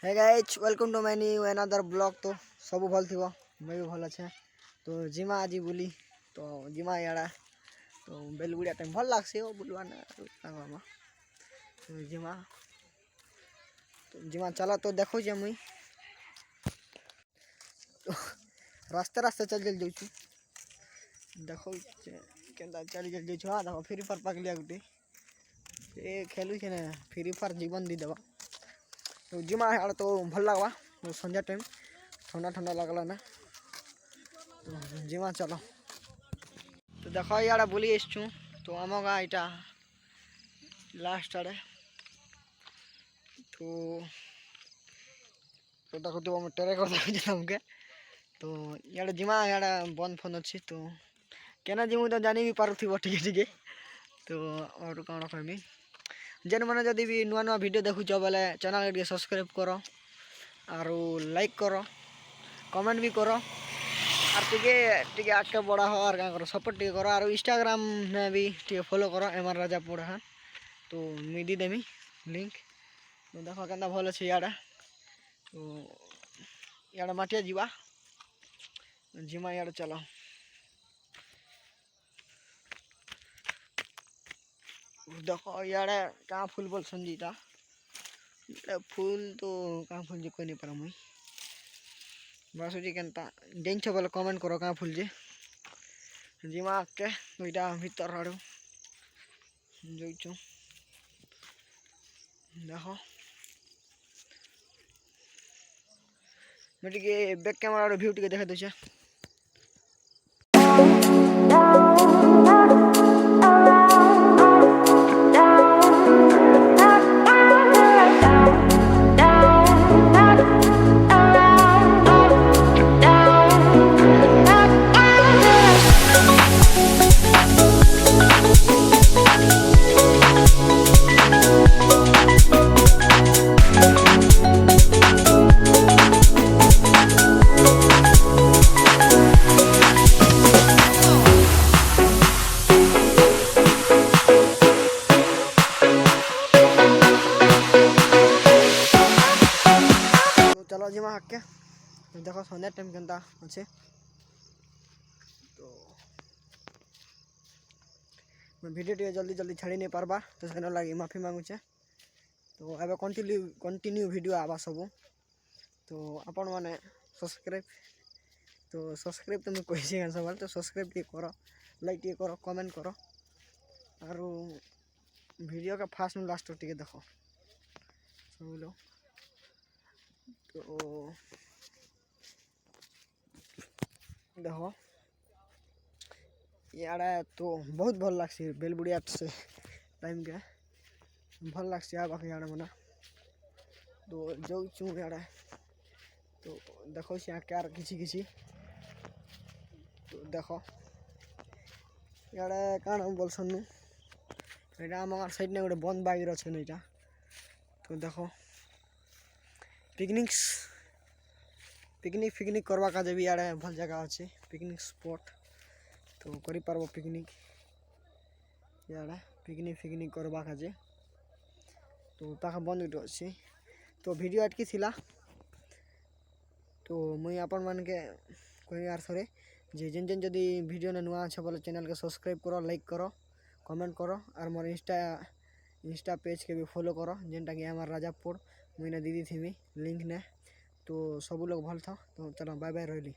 Hey guys welcome to my new another blog. तो सब भल थी मैं भी भल अच्छे। तो जिमा आज बुली तो जिमा याड़ा तो बेलगुड़िया टाइम भल लगसे बुलवा ना तो जिमा चला तो देखो जे मुई तो रास्ते रास्ते चल चल जाऊँ देखो केंदा चल चल जाऊँ। हाँ देखो फ्री फायर पकलिया गुटे ये खेलु छे ना फ्री फायर जीवन दी देवा तो जिमा यार तो भल लगवा तो संध्या टाइम ठंडा ठंडा लगला ना तो जिमा चलो। तो देखो यार बुली आसचु तो आम गाँ इटा लास्ट आड़े तो तो देखो तो टेरे कर तो यार जिमा यार बंद फोन अच्छी तो केना जिमु तो जानी भी पारुथिबो ठीक ठीक तो और कौन कहमी जेन मैंने जदि भी नुआ नुआ वीडियो देखुच बोले चैनल के सब्सक्राइब करो और लाइक करो कमेंट भी करो और टिके आगे बड़ा हो और क्या करो सपोर्ट टिके करो और इंस्टाग्राम में भी टिके फॉलो करो एम आर राजापुर हाँ तो मुझे दी देमी लिंक तो देखो क्या भल अच्छे याडा तो याडा माटिया जीवा जिमा याड चलो। देखो यार कहाँ फूल बोल संजीता फूल तो कहाँ फूल जे कोई नहीं पारा मुई बस जी केनता डेंच बोले कमेंट करो कहाँ फूल जे जिमा के दुईटा भीतर आड़ू जोइचु देखो मैं बैक कैमरा व्यू टे देखा दूचे। चलो जिमा हक के देखो संध्या टाइम केनता अच्छे तो मैं वीडियो टे जल्दी जल्दी छाड़ी नहीं पारबा तो से लगे माफी मांगुचे तो अब कंटिन्यू वीडियो आवा सब तो आपण मैंने सब्सक्राइब तो मैं कही सब तो सब्सक्राइब टे करो लाइक टे करो कमेंट करो और वीडियो का फास्ट में लास्ट टे देखो सब लोग तो देखो यार तो बहुत भल लगे बेलबुड़िया से टाइम के भल लगे आवाक यार मना तो जो यार तो देखो क्या किसी तो देखो यार कण बोल सन्नु यहाँ आम साइड ने गोटे बंद बाइर अच्छे ना यहाँ तो देखो पिकनिक करवा का भी यार भल जगह अच्छे पिकनिक स्पॉट तो करी पारबो पिकनिक यार पिकनिक करवा का जे तो ताका बंद गुटे अच्छे तो वीडियो अटकी थिला तो मुई आपण मान के कही यार थोड़े जे जेन जेन जदि वीडियो ने नुआ अच्छे बोले चैनल के सब्सक्राइब करो लाइक करो कमेंट करो और मोर इंस्टा पेज के भी फॉलो करो जेनटा कि हमार राजापुर मुई ने दीदी थी लिंक ने तो सब लोग भल था तो चलो बाय बाय रही।